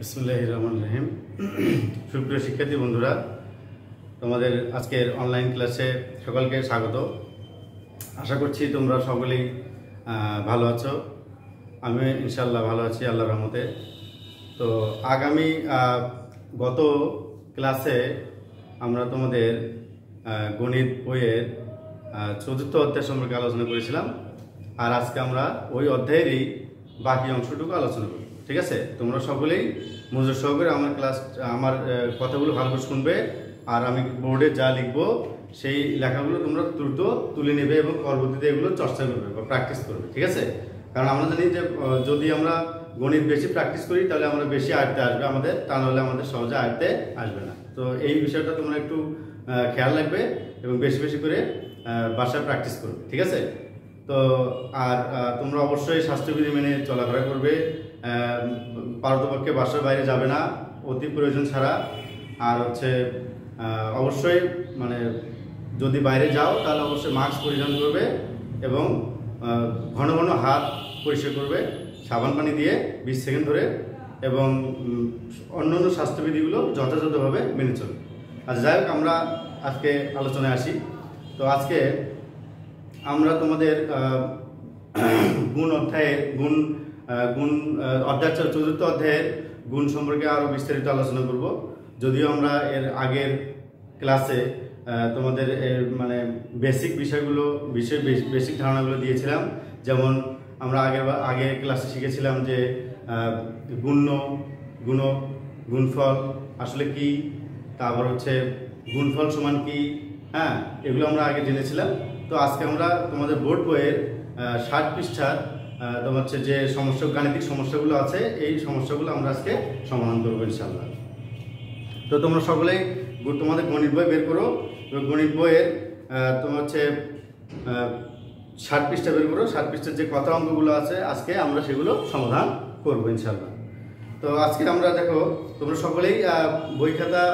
বিসমিল্লাহির রহমানির রহিম। সুপ্রিয় শিক্ষার্থী বন্ধুরা, তোমাদের আজকের অনলাইন ক্লাসে সকলকে স্বাগত। আশা করছি তোমরা সকলেই ভালো আছো। আমি ইনশাআল্লাহ ভালো আছি আল্লাহর রহমতে। তো আগামী গত ক্লাসে আমরা তোমাদের গণিত বইয়ের চতুর্থ অধ্যায় সম্পর্কে আলোচনা করেছিলাম, আর আজকে আমরা ওই অধ্যায়েরই বাকি অংশটুকু আলোচনা করি। ঠিক আছে, তোমরা সকলেই মনোযোগ সহকারে আমার কথাগুলো ভালো করে শুনবে, আর আমি বোর্ডে যা লিখবো সেই লেখাগুলো তোমরা দ্রুত তুলে নেবে এবং পরবর্তীতে এগুলো চর্চা করবে বা প্র্যাকটিস করবে। ঠিক আছে, কারণ আমরা জানি যে যদি আমরা গণিত বেশি প্র্যাকটিস করি তাহলে আমরা বেশি আয়ত্তে আসবে আমাদের, তা নাহলে আমাদের সহজে আয়ত্তে আসবে না। তো এই বিষয়টা তোমরা একটু খেয়াল রাখবে এবং বেশি বেশি করে বাসায় প্র্যাকটিস করবে। ঠিক আছে, তো আর তোমরা অবশ্যই স্বাস্থ্যবিধি মেনে চলাফেরা করবে। পারতপক্ষে বাসার বাইরে যাবে না অতি প্রয়োজন ছাড়া। আর অবশ্যই যদি বাইরে যাও তাহলে অবশ্যই মাস্ক পরিধান করবে এবং ঘন ঘন হাত পরিষ্কার করবে সাবান পানি দিয়ে 20 সেকেন্ড ধরে, এবং অন্যান্য স্বাস্থ্যবিধিগুলো যথাযথভাবে মেনে চলবে। আচ্ছা, যাই হোক, আমরা আজকে আলোচনায় আসি। তো আজকে আমরা তোমাদের গুণ অধ্যায় চতুর্থ অধ্যায়ের গুণ সম্পর্কে আরও বিস্তারিত আলোচনা করব। যদিও আমরা এর আগের ক্লাসে তোমাদের বেসিক বেসিক ধারণাগুলো দিয়েছিলাম। যেমন আমরা আগের ক্লাসে শিখেছিলাম যে গুণক, গুণফল আসলে কি, তারপর গুণফল সমান কি, হ্যাঁ, এগুলো আমরা আগে জেনেছিলাম। তো আজকে আমরা তোমাদের বোর্ড বইয়ের 60 পৃষ্ঠার তোমার যে গাণিতিক সমস্যাগুলো আছে এই সমস্যাগুলো আমরা আজকে সমাধান করবো ইনশাআল্লাহ। তো তোমরা সকলেই তোমাদের গণিত বই বের করো, গণিত বইয়ের তোমার 60 পৃষ্ঠা বের করো। 60 পৃষ্ঠার যে কথা অঙ্কগুলো আছে আজকে আমরা সেগুলো সমাধান করবো ইনশাআল্লাহ। তো আজকে আমরা দেখো, তোমরা সকলেই বই খাতা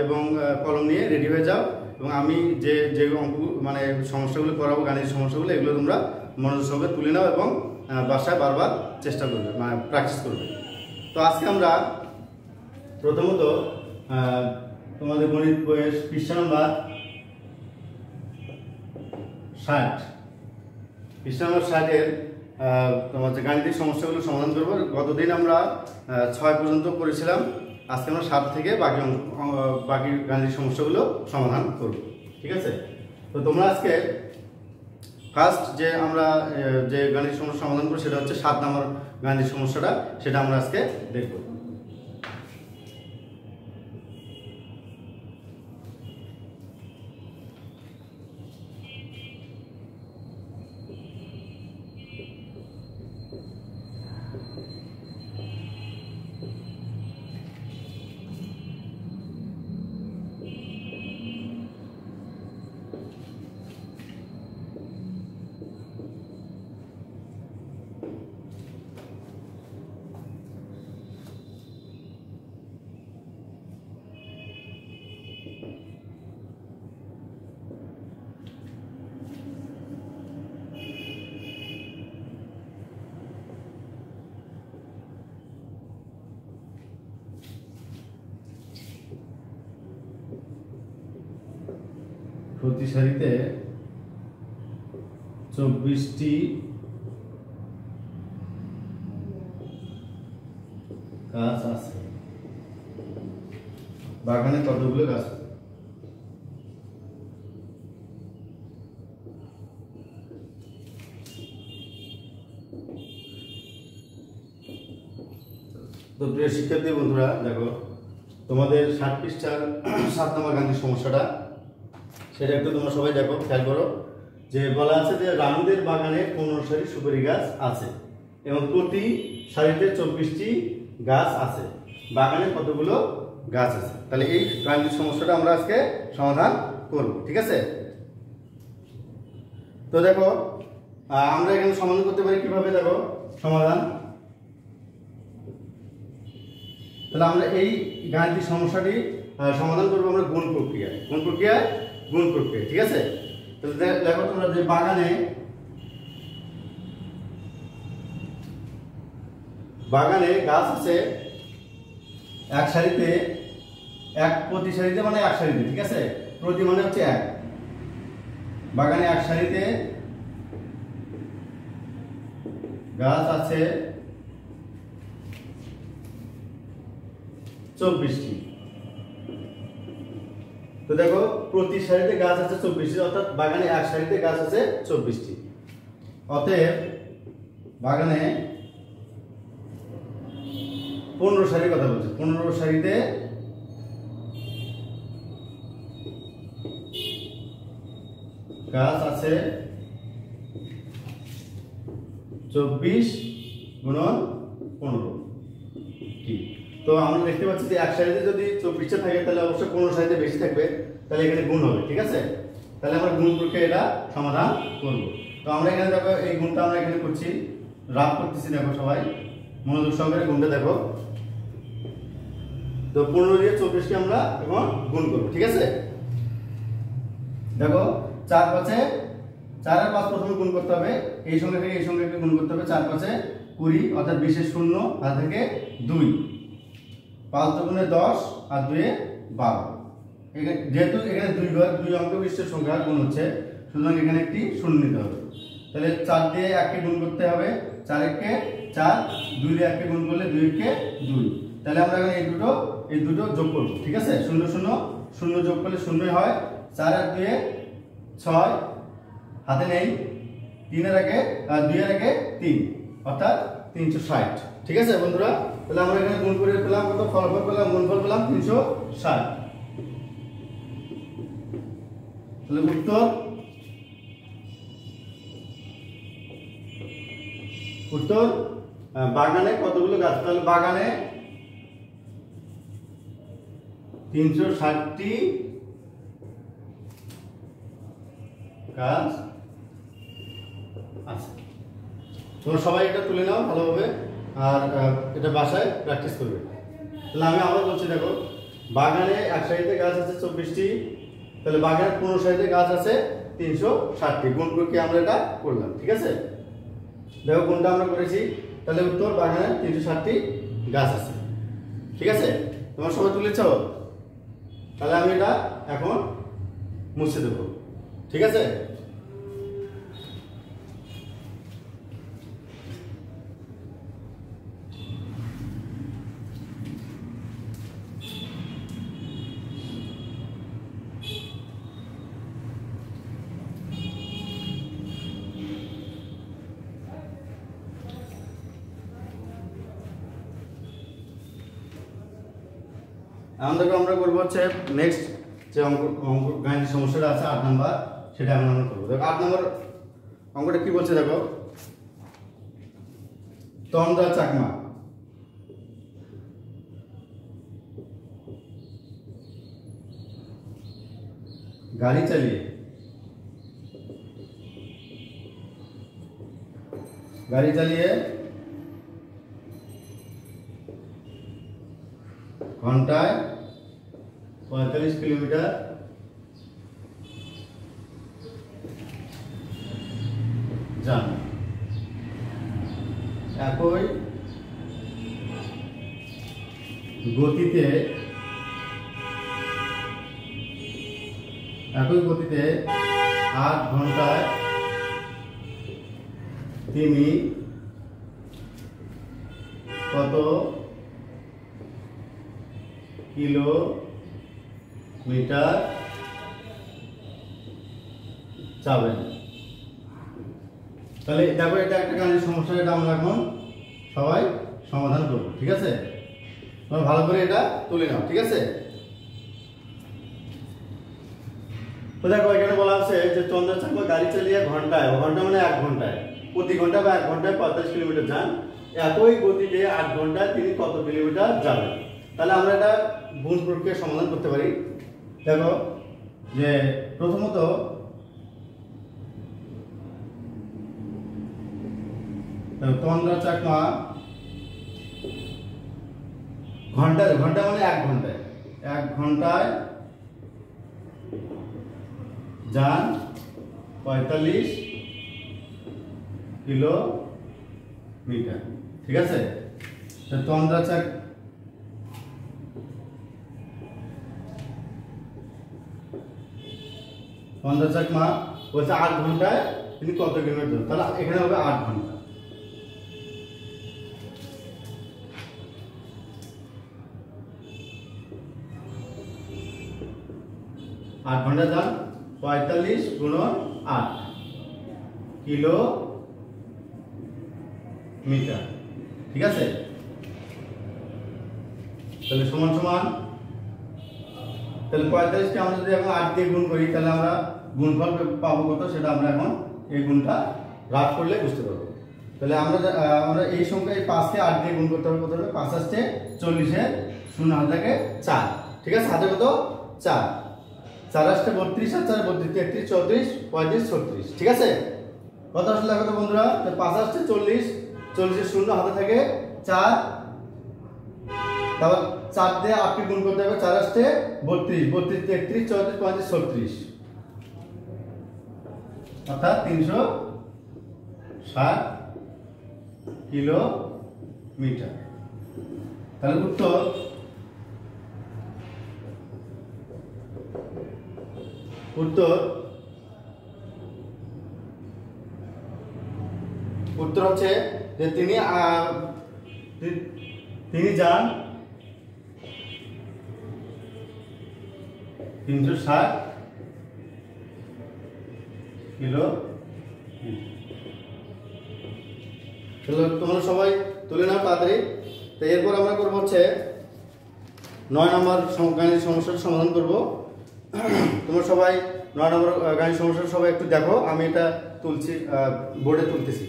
এবং কলম নিয়ে রেডি হয়ে যাও, এবং আমি যে অঙ্ক সমস্যাগুলো করাবো, গাণিতিক সমস্যাগুলো, এগুলো তোমরা মনোযোগ সহকারে তুলে নাও এবং বাসায় বারবার চেষ্টা করবে, প্র্যাকটিস করবে। তো আজকে আমরা প্রথমত তোমাদের গণিত বইয়ের পৃষ্ঠা নম্বর 60-এর তোমার গাণিতিক সমস্যাগুলো সমাধান করবো। গতদিন আমরা 6 পর্যন্ত করেছিলাম, আজকে আমরা 7 থেকে বাকি গাণিতিক সমস্যাগুলো সমাধান করব। ঠিক আছে, তো তোমরা আজকে ফার্স্ট আমরা যে গাণিতিক সমস্যা সমাধান করবো সেটা হচ্ছে 7 নম্বর গাণিতিক সমস্যাটা, সেটা আমরা আজকে দেখব। প্রতি সারিতে 24টি গাছ আছে, বাগানে কতগুলো গাছ আছে? তো প্রিয় শিক্ষার্থী বন্ধুরা, দেখো তোমাদের 60 পৃষ্ঠার 7 নম্বর গাণিতিক সমস্যাটা, সেটা একটু তোমরা সবাই দেখো, খেয়াল করো। যে বলা আছে যে রানুদের বাগানে 15 সারি সুপারি গাছ আছে এবং প্রতি সারিতে 24টি গাছ আছে, বাগানে কতগুলো গাছ আছে? তাহলে এই গাণিতিক সমস্যাটা আমরা আজকে সমাধান করব। ঠিক আছে, তো দেখো আমরা এখানে সমাধান করতে পারি কিভাবে, দেখো সমাধান। তাহলে আমরা এই গাণিতিক সমস্যাটি সমাধান করবো আমরা গুণ প্রক্রিয়ায়। ঠিক আছে, তাহলে দেখো তোমরা যে বাগানে গাছ আছে এক সারিতে, এক প্রতি সারিতে মানে এক সারিতে, ঠিক আছে, প্রতি মানে হচ্ছে এক। বাগানে এক সারিতে গাছ আছে 24টি। তো দেখো প্রতি সারিতে গাছ আছে 24টি, অর্থাৎ বাগানে এক সারিতে গাছ আছে 24টি। অতএব বাগানে 15 সারির কথা বলছে, 15 সারিতে গাছ আছে 24 গুণন 15 কি। তো আমরা দেখতে পাচ্ছি যে এক সারিতে যদি 24টা থাকে তাহলে অবশ্যই 15 সারিতে বেশি থাকবে, তাহলে এখানে গুণ হবে, ঠিক আছে। তাহলে আমরা গুণ প্রক্রিয়া এটা সমাধান করব। তো আমরা এখানে দেখো এই গুণটা আমরা এখানে করছি, রাফ করতেছি, দেখো সবাই মনোযোগ সহকারে গুণটা দেখো। তো 15 দিয়ে 24কে আমরা এখন গুণ করব, ঠিক আছে। দেখো 4 5 4 আর 5 প্রথমে গুণ করতে হবে, এই সংখ্যা থেকে এই সংখ্যাকে গুণ করতে হবে। 4 5 20, অর্থাৎ 20 এর 0 আর থেকে 2, 5 দুগুণে 10 আর 2 এ 12। যেহেতু এখানে 2 অঙ্ক বিশিষ্ট সংখ্যা গুণ হচ্ছে, সুতরাং এখানে একটি শূন্য নিতে হবে। তাহলে 4 দিয়ে 1 কে গুণ করতে হবে, 4 1 কে 4, 2 দিয়ে 1 কে গুণ করলে 2 1 কে 2। তাহলে আমরা এখানে এই দুটো যোগ করব, ঠিক আছে। 0 0 0 যোগ করলে 0 হয়। 4 আর 2 এ 6, হাতে নেই, 3 এর আগে আর 2 এর আগে 3, অর্থাৎ 360, ঠিক আছে বন্ধুরা। তাহলে আমরা এখানে গুণ করে পেলাম কত, ফলাফল পেলাম, গুণফল পেলাম 360। তাহলে উত্তর বাগানে কতগুলো গাছ, তাহলে বাগানে 360টি গাছ আছে। তোমরা সবাই এটা তুলে নাও ভালোভাবে, আর এটা বাসায় প্র্যাকটিস করবে। তাহলে আমি আবার বলছি, দেখো বাগানে এক সারিতে গাছ আছে 24টি, তাহলে বাগানের 15 সারিতে গাছ আছে 360টি। গুণ প্রক্রিয়া আমরা এটা করলাম, ঠিক আছে। দেখো কোনটা আমরা করেছি, তাহলে উত্তর বাগানে 360টি গাছ আছে, ঠিক আছে। তোমরা সবাই তুলেছ, তাহলে আমি এটা এখন মুছে দেবো, ঠিক আছে। আমরা করবো হচ্ছে নেক্সট যে গাণিতিক সমস্যাটা আছে 8 নাম্বার, সেটা আমরা করবো। দেখো 8 নাম্বার অঙ্কটা কি বলছে, দেখো তন্দ্রা চাকমা গাড়ি চালিয়ে ঘন্টায় 45 কিলোমিটার যান। একই গতিতে 8 ঘন্টায় তিনি কত কিলোমিটার যাবেন। তাহলে দেখো এটা একটা গাণিতিক সমস্যা, এটা আমরা এখন সবাই সমাধান করব, ঠিক আছে। তোমরা ভালো করে এটা তুলে নাও, ঠিক আছে। তো দেখো এখানে বলা আছে যে তন্দ্রা চাকমা গাড়ি চালিয়ে ঘন্টা মানে 1 ঘন্টায়, প্রতি ঘন্টা বা 1 ঘন্টায় 45 কিলোমিটার যান। একই গতিতে 8 ঘন্টায় তিনি কত কিলোমিটার যাবেন। তাহলে আমরা এটা গুণ প্রক্রিয়া সমাধান করতে পারি। দেখো যে প্রথমত তন্দ্রা চাকমা ঘন্টা মানে 1 ঘন্টায় যান 45 কিলোমিটার, ঠিক আছে। তন্দ্রা 50 মা বলছে 8 ঘন্টায় তিনি কত কিলোমিটার দৌড়, তাহলে এখানে হবে 8 ঘন্টা। আট ঘন্টা যান 45 গুণন 8 কিলোমিটার, ঠিক আছে। তাহলে সমান সমান, তাহলে 45 কে আমরা যদি এখন 8 দিয়ে গুণ করি তাহলে আমরা গুণফল পাবো কত, সেটা আমরা এখন এই গুণটা রাফ করলে বুঝতে পারবো। তাহলে আমরা এই সংখ্যা এই 5 কে 8 দিয়ে গুণ করতে হবে, কত হবে 5 আসছে 40 এর 0 হাতে থাকে 4, ঠিক আছে। হাতে কত 4, 4 আসছে 32 আর 4 32 33 34 35 36, ঠিক আছে। কত আসলে কত বন্ধুরা, 5 আসছে 40, 40 এর 0 হাতে থাকে 4, তারপর 4 দিয়ে 8 কে গুণ করতে হবে, 4 আসছে 32 32 33 34 35 36, অর্থাৎ 360 কিলোমিটার। তাহলে উত্তর হচ্ছে যে তিনি যান 360 কিলোমিটার। তোমরা সবাই তুলে নাও তাড়াতাড়ি। তো এরপর আমরা করবো হচ্ছে 9 নম্বর গাণিতিক সমস্যার সমাধান করব। তোমরা সবাই 9 নম্বর গাণিতিক সমস্যাটা সবাই একটু দেখো, আমি এটা তুলছি, বোর্ডে তুলতেছি,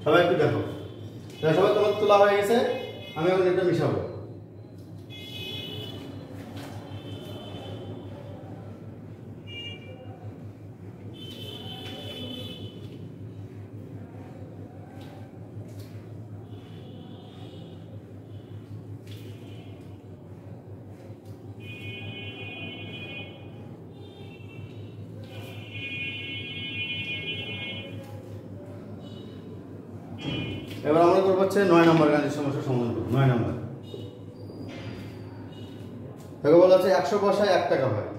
সবাই একটু দেখো। সবাই তোমার তোলা হয়ে গেছে, আমি এখন এটা মিশাবো। এবার আমরা করবো হচ্ছে 9 নম্বর গাণিতিক সমস্যার সমাধান করব। 9 নম্বর দেখো বলা আছে 100 পয়সায় 1 টাকা হয়।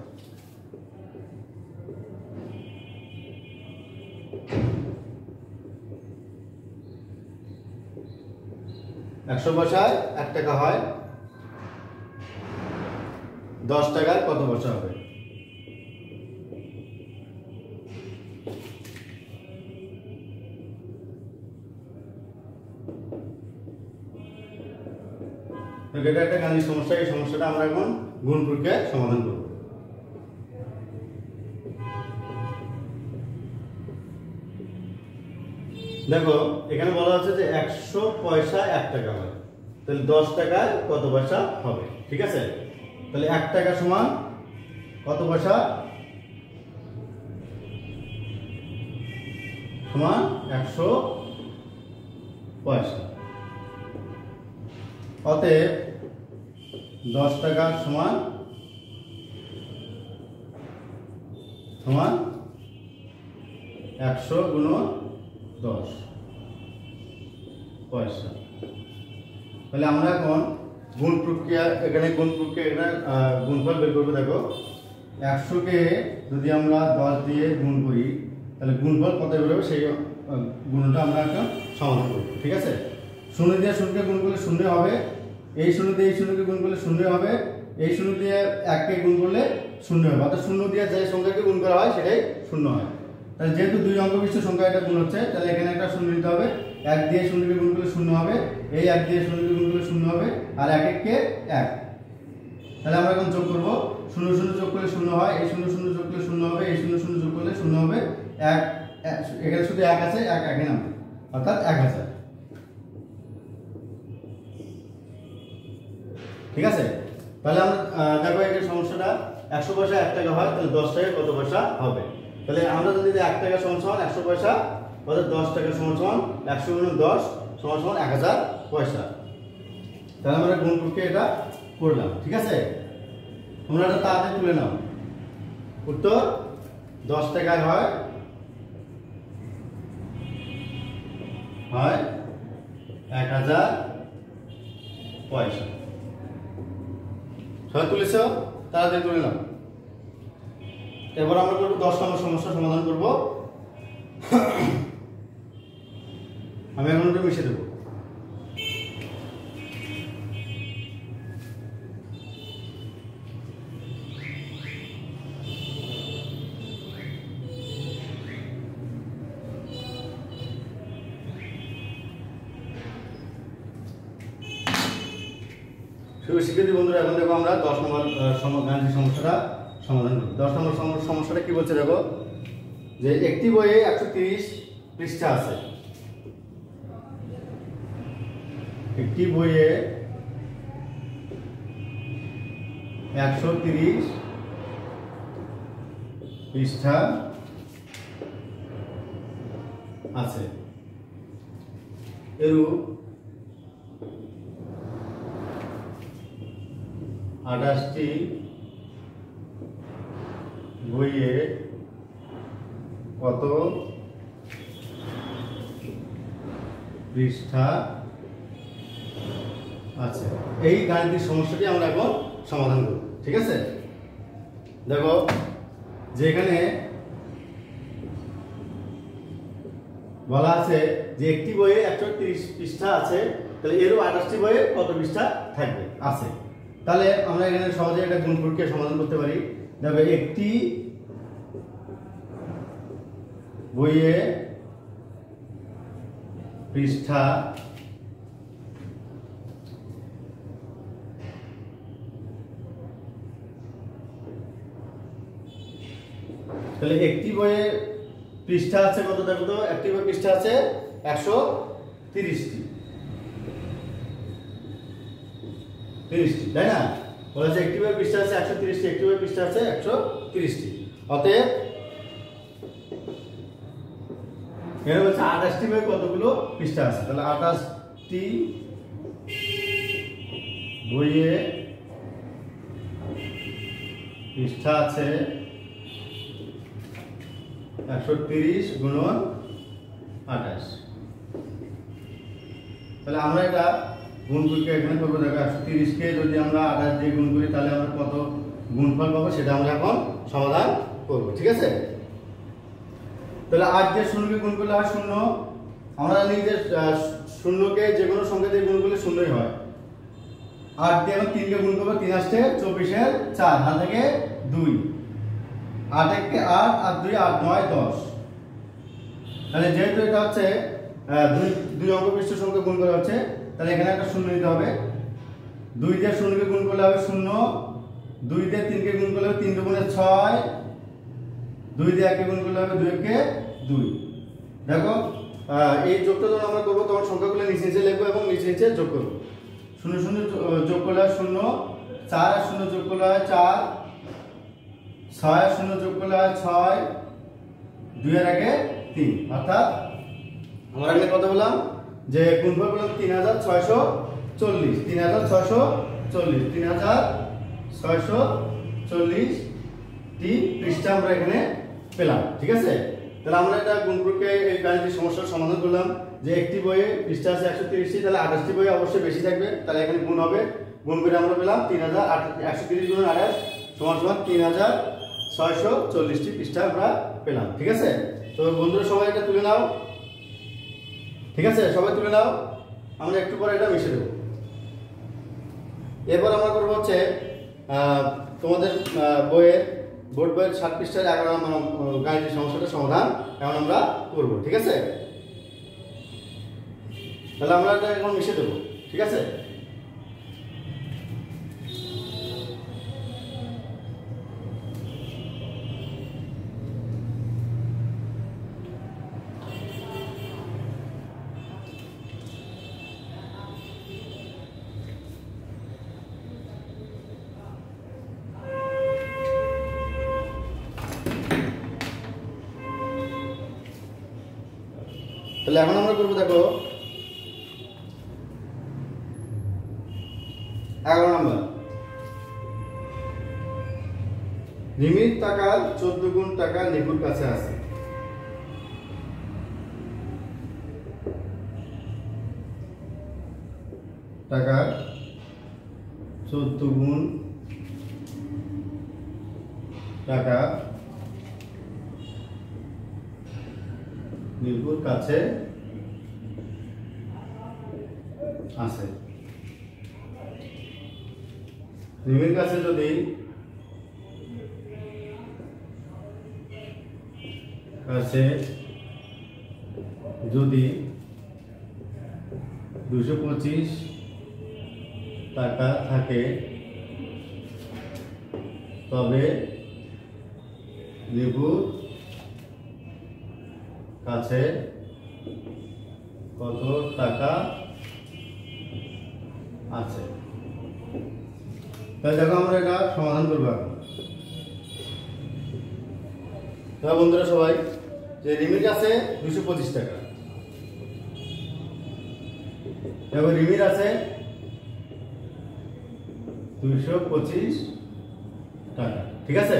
100 পয়সায় 1 টাকা হয়, 10 টাকায় কত পয়সা হবে? এটা একটা গাণিতিক সমস্যা, এই সমস্যাটা আমরা এখন গুণ প্রক্রিয়ায় সমাধান করব। দেখো এখানে বলা আছে যে 100 পয়সায় 1 টাকা হয়, তাহলে 10 টাকায় কত পয়সা হবে, ঠিক আছে। তাহলে 1 টাকা সমান কত পয়সা, সমান 100 পয়সা। অতএব 10 টাকা সমান 100 গুণন 10 পয়সা। তাহলে আমরা এখন গুণ প্রক্রিয়া, এখানে গুণফল বের করবো। দেখো 100 কে যদি আমরা 10 দিয়ে গুণ করি তাহলে গুণফল কত বেরোবে, সেই গুণটা আমরা একটা সমাধান করবো, ঠিক আছে। 0 দিয়ে 0কে গুণ করলে 0 হবে, এই 0 দিয়ে এই 0কে গুণ করলে 0 হবে, এই 0 দিয়ে 1 কে গুণ করলে 0 হবে, অর্থাৎ 0 দিয়ে যে সংখ্যাকে গুণ করা হয় সেটাই 0 হয়। তাহলে যেহেতু 2 অঙ্ক বিশিষ্ট সংখ্যা এটা গুণ হচ্ছে, তাহলে এখানে একটা 0 নিতে হবে। 1 দিয়ে 0কে গুণ করলে 0 হবে, এই 1 দিয়ে 0কে গুণ করলে 0 হবে, আর 1 1 কে 1। তাহলে আমরা এখন যোগ করব, 0 0 যোগ করলে 0 হয়, এই 0 0 যোগ করলে 0 হবে, এই 0 0 যোগ করলে 0 হবে, 1 এখানে শুধু 1 আছে, 1 1 এ নামবে, অর্থাৎ 1000, ঠিক আছে। তাহলে আমরা দেখো এই সমস্যাটা 100 পয়সা 1 টাকা হয়, তাহলে 10 টাকায় কত পয়সা হবে। তাহলে আমরা যদি 1 টাকা সমান 100 পয়সা, অর্থাৎ 10 টাকা সমান 100 গুণন 10 সমান 1000 পয়সা। তাহলে আমরা গুণ প্রক্রিয়া এটা করলাম, ঠিক আছে। তোমরা এটা তাড়াতাড়ি তুলে নাও। উত্তর 10 টাকায় হয় 1000 পয়সা। সবাই তুলেছ, তাড়াতাড়ি তুলে নাও। এবার আমরা করব 10 নম্বর সমস্যা সমাধান করব। আমি এখন এটা মিশিয়ে দেব। শিক্ষার্থী বন্ধুরা, এখন দেখো আমরা 10 নম্বর গাণিতিক সমস্যাটা সমাধান করব। 10 নম্বর সমস্যাটা কি বলছে দেখো, যে একটি বইয়ে 130 পৃষ্ঠা আছে। একটি বইয়ে 130 পৃষ্ঠা আছে। এরূপ 28টি বইয়ে কত পৃষ্ঠা আছে? এই গাণিতিক সমস্যাটি আমরা এখন সমাধান করব। ঠিক আছে, দেখো যে এখানে বলা আছে যে একটি বইয়ে 130 পৃষ্ঠা আছে, তাহলে এরও 28টি বইয়ে কত পৃষ্ঠা থাকবে আছে। তাহলে আমরা এখানে সহজে একটা গুণ প্রক্রিয়া সমাধান করতে পারি। দেখো একটি বইয়ে পৃষ্ঠা তাহলে একটি বইয়ে পৃষ্ঠা আছে কত? দেখো তো, একটি বই পৃষ্ঠা আছে 130টি, তাই না? বলা আছে একটি বই পৃষ্ঠা আছে 130টি, একটি বই পৃষ্ঠা আছে 130টি। অতএব এর হচ্ছে 28টি বই কতগুলো পৃষ্ঠা আছে? তাহলে 28টি বইয়ে পৃষ্ঠা আছে 130 গুণন 28। তাহলে আমরা এটা গুণ প্রক্রিয়া এখানে করবো। দেখো 130 কে যদি আমরা 28 দিয়ে গুণ করি তাহলে আমরা কত গুণফল পাবো সেটা আমরা এখন সমাধান করব। ঠিক আছে, তাহলে 8 দিয়ে 0 কে গুণ করলে হয় 0। আমরা জানি যে 0 কে যে কোনো সংখ্যা দিয়ে গুণ করলে 0ই হয়। 8 দিয়ে আমরা 3 কে গুণ করব, 3 আসছে 24 এর 4, হাত থেকে 2, 8 কে 8 আর 2 8 9 10। তাহলে যেহেতু এটা হচ্ছে দুই অঙ্ক বিশিষ্ট সংখ্যা গুণ করা হচ্ছে, তাহলে এখানে একটা 0 নিতে হবে। 2 দিয়ে 0 কে গুণ করলে হবে 0, 2 দিয়ে 3 কে গুণ করলে হবে 3 দুগুণে 6, 2 দিয়ে 1 কে গুণ করলে হবে 2 কে 2। দেখো এই যোগটা যখন আমরা করব তখন সংখ্যাগুলো নিচে নিচে লিখব এবং নিচে নিচে যোগ করব। 0 0 যোগ করলে হয় 0, 4 আর 0 যোগ করলে হয় 4, 6 আর 0 যোগ করলে হয় 6, 2 এর আগে 3। অর্থাৎ আমরা এখানে কত বললাম যে গুণফল বললাম 3640, 3640 টি পৃষ্ঠা আমরা এখানে পেলাম। ঠিক আছে, তাহলে আমরা এটা গুণ প্রক্রিয়ায় এই গাণিতিক সমস্যার সমাধান করলাম যে একটি বইয়ে পৃষ্ঠা আছে 130টি, তাহলে 28টি বই অবশ্যই বেশি থাকবে, তাহলে এখানে গুণ হবে। গুণ করে আমরা পেলাম 130 গুণ 28 সমান সমান 3640টি পৃষ্ঠা আমরা পেলাম। ঠিক আছে, তো বন্ধুরা সবাই এটা তুলে নাও। ঠিক আছে, সবাই তুলে নাও, আমরা একটু পরে এটা মিশে দেবো। এরপর আমরা করবো হচ্ছে তোমাদের বোর্ড বইয়ের 7 পৃষ্ঠার 11 নম্বর গাণিতিক সমস্যাটার সমাধান এখন আমরা করব। ঠিক আছে, তাহলে আমরা এটা এখন মিশে দেবো। ঠিক আছে, তাহলে এখন আমরা করবো দেখো 11 নম্বর। রিমির টাকার 14 গুণ টাকা নিকুর কাছে আছে। টাকার 14 গুণ টাকা নিপুর কাছে আছে। রিমির কাছে যদি যদি 225 টাকা থাকে তবে নিপুর কাছে কত টাকা আছে। তাহলে দেখো আমরা এটা সমাধান করবো এখন। তাহলে বন্ধুরা সবাই যে রিমির কাছে 225 টাকা, দেখো রিমির আছে 225 টাকা, ঠিক আছে।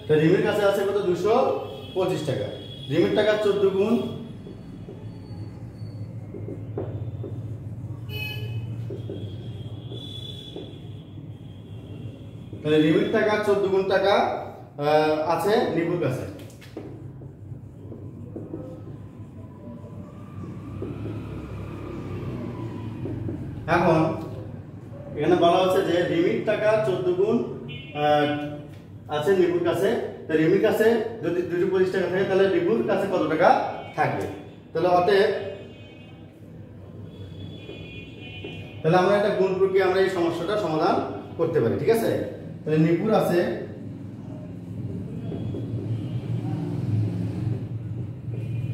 তো রিমির কাছে আছে কত? 225 টাকা। রিমির টাকা 14 গুণ তাহলে রিমির টাকা 14 গুণ টাকা আছে নিপুর কাছে। এখন এখানে বলা হচ্ছে যে রিমির টাকা 14 গুণ আছে নিপুর কাছে। তো রিমির কাছে যদি 225 টাকা থাকে তাহলে নিপুর কাছে কত টাকা থাকবে। তাহলে আমরা একটা গুণ প্রক্রিয়া আমরা এই সমস্যাটা সমাধান করতে পারি, ঠিক আছে। তাহলে নিপুর আছে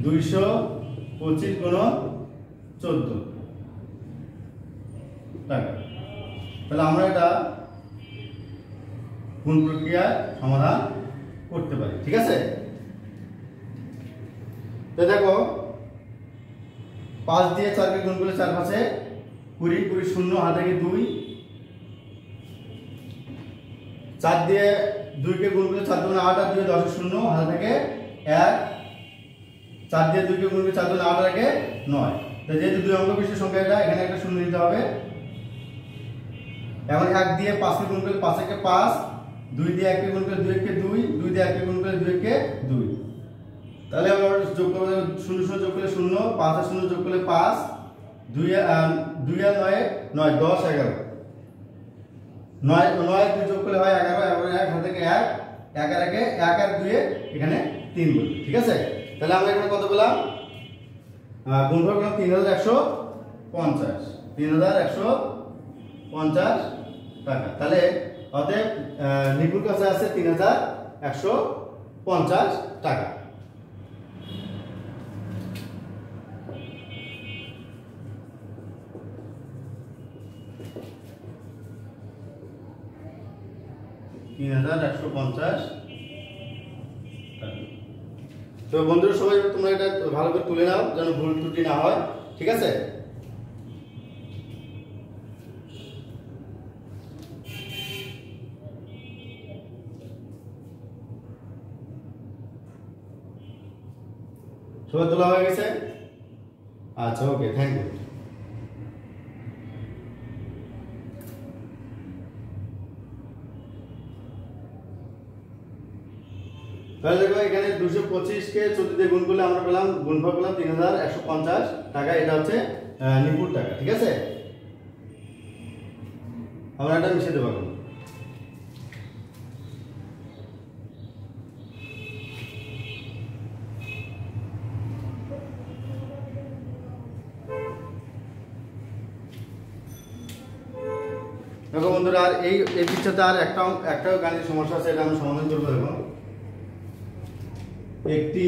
225 গুণ 14 টাকা। তাহলে আমরা এটা গুণ প্রক্রিয়া সমাধান করতে পারি, ঠিক আছে। তো দেখো 5 দিয়ে 4 কে গুণ করলে 4 পাশে 20, 20 শূন্য হাতে 2, 4 দিয়ে 2 কে গুণ করলে 4 দুগুণে 8 আর 2 10 শূন্য হাতে থাকে 1, 4 দিয়ে 2 কে গুণ করলে 4 দুগুণে 8 আর 1 9। তো যেহেতু 2 অঙ্ক বিশিষ্ট সংখ্যা এটা, এখানে একটা শূন্য নিতে হবে। এখন 1 দিয়ে 5 কে গুণ করলে 5 একে 5, 2 দিয়ে 1 কে গুণ করলে 2 একে 2, 2 দিয়ে 1 কে গুণ করলে 2 একে 2। তাহলে আমরা যোগ করব, 0 0 যোগ করলে 0, 5 আর 0 যোগ করলে 5, 2 আর 9 9 10 11, 9 9 2 যোগ করলে হয় 11, 1 হাতে থেকে 1, 1 আর 1 1 আর 2 এখানে 3 বলি, ঠিক আছে। তাহলে আমরা এখানে কত পেলাম? গুণফল পেলাম 3150 টাকা। তাহলে অতএব নিপুর কাছে আছে 3150 টাকা। তো বন্ধুরা সবাই তোমরা এটা ভালো করে তুলে নাও যেন ভুল ত্রুটি না হয়, ঠিক আছে। সবাই তোলা হয়ে গেছে? আচ্ছা, ওকে, থ্যাংক ইউ। তাহলে দেখো এখানে 225 কে 14 দিয়ে গুণ করলে আমরা পেলাম গুণফল পেলাম 3150 টাকা। এটা হচ্ছে নিপুর টাকা, ঠিক আছে। আমরা এটা মিশিয়ে দেবো। দেখো বন্ধুরা, আর এই পৃষ্ঠাতে আর একটা গাণিতিক সমস্যা আছে, এটা আমরা সমাধান করবো। দেখো একটি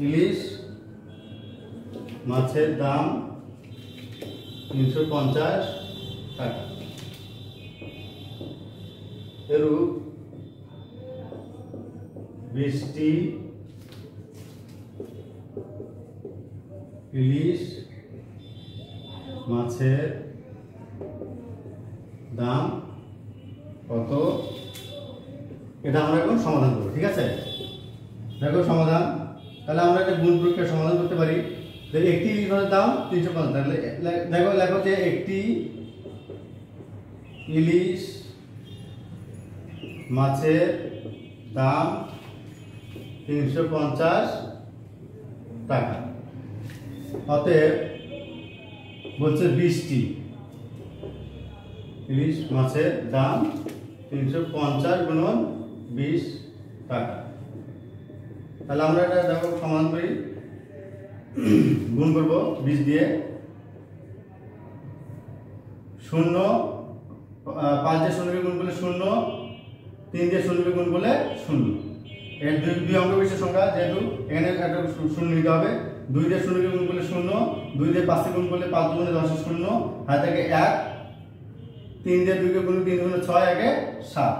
ইলিশ মাছের দাম 350 টাকা। এরূপ 20টি ইলিশ মাছের দাম কত? এটা আমরা এখন সমাধান করব, ঠিক আছে। দেখো সমাধান, তাহলে আমরা একটা গুণ প্রক্রিয়া সমাধান করতে পারি। একটি ইলিশ মাছের দাম 350। তাহলে দেখো লেখো যে একটি ইলিশ মাছের দাম 350 টাকা। অতএব বলছে 20টি ইলিশ মাছের দাম 350 গুণন 20 টাকা। তাহলে আমরা এটা দেখো সমান করি, গুণ করব 20 দিয়ে। 0 5 দিয়ে 0 গুণ করলে 0, 3 দিয়ে 0 গুণ করলে 0। এর দুই অঙ্ক বিশিষ্ট সংখ্যা, যেহেতু এখানে একটা 0 নিতে হবে। 2 দিয়ে 0 গুণ করলে 0, 2 দিয়ে 5 গুণ করলে 5 গুণে 10 0, হাতে থাকে 1। 3 দিয়ে 2 গুণ 3 গুণে 6, 1 7।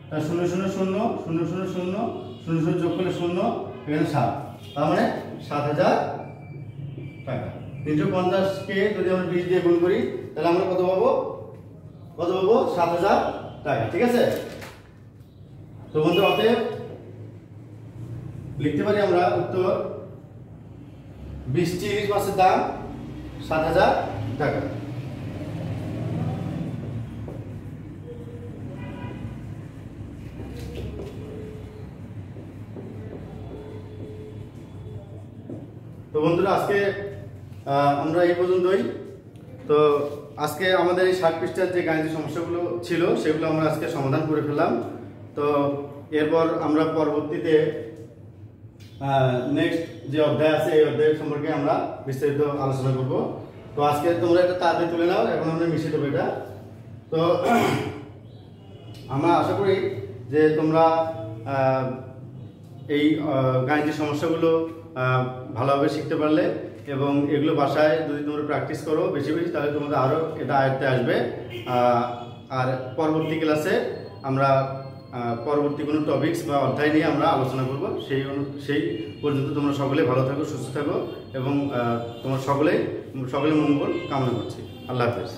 তার 0 0 0 0 0 0 0 0 যোগ করলে 0, এখানে 7। তার মানে 7000 টাকা। 350 কে যদি আমরা 20 দিয়ে গুণ করি তাহলে আমরা কত পাবো? 7000 টাকা। ঠিক আছে? তো বন্ধুরা, অতএব লিখতে পারি আমরা উত্তর 20টি ইলিশ মাছের দাম 7000 টাকা। তো বন্ধুরা, আজকে আমরা এই পর্যন্তই। তো আজকে আমাদের এই 60 পৃষ্ঠার যে গাণিতিক সমস্যাগুলো ছিল সেগুলো আমরা আজকে সমাধান করে ফেললাম। তো এরপর আমরা পরবর্তীতে নেক্সট যে অধ্যায় আছে এই অধ্যায় সম্পর্কে আমরা বিস্তারিত আলোচনা করব। তো আজকে তোমরা এটা তাড়াতাড়ি তুলে নাও, এখন আমরা মিশিয়ে দেবো এটা। তো আমরা আশা করি যে তোমরা এই গাণিতিক সমস্যাগুলো ভালোভাবে শিখতে পারলে, এবং এগুলো বাসায় যদি তোমরা প্র্যাকটিস করো বেশি বেশি, তাহলে তোমাদের আরও এটা আয়ত্তে আসবে। আর পরবর্তী ক্লাসে আমরা পরবর্তী কোনো টপিকস বা অধ্যায় নিয়ে আমরা আলোচনা করব। সেই পর্যন্ত তোমরা সকলে ভালো থাকো, সুস্থ থাকো, এবং তোমার সকলে মঙ্গল কামনা করছি। আল্লাহ হাফেজ।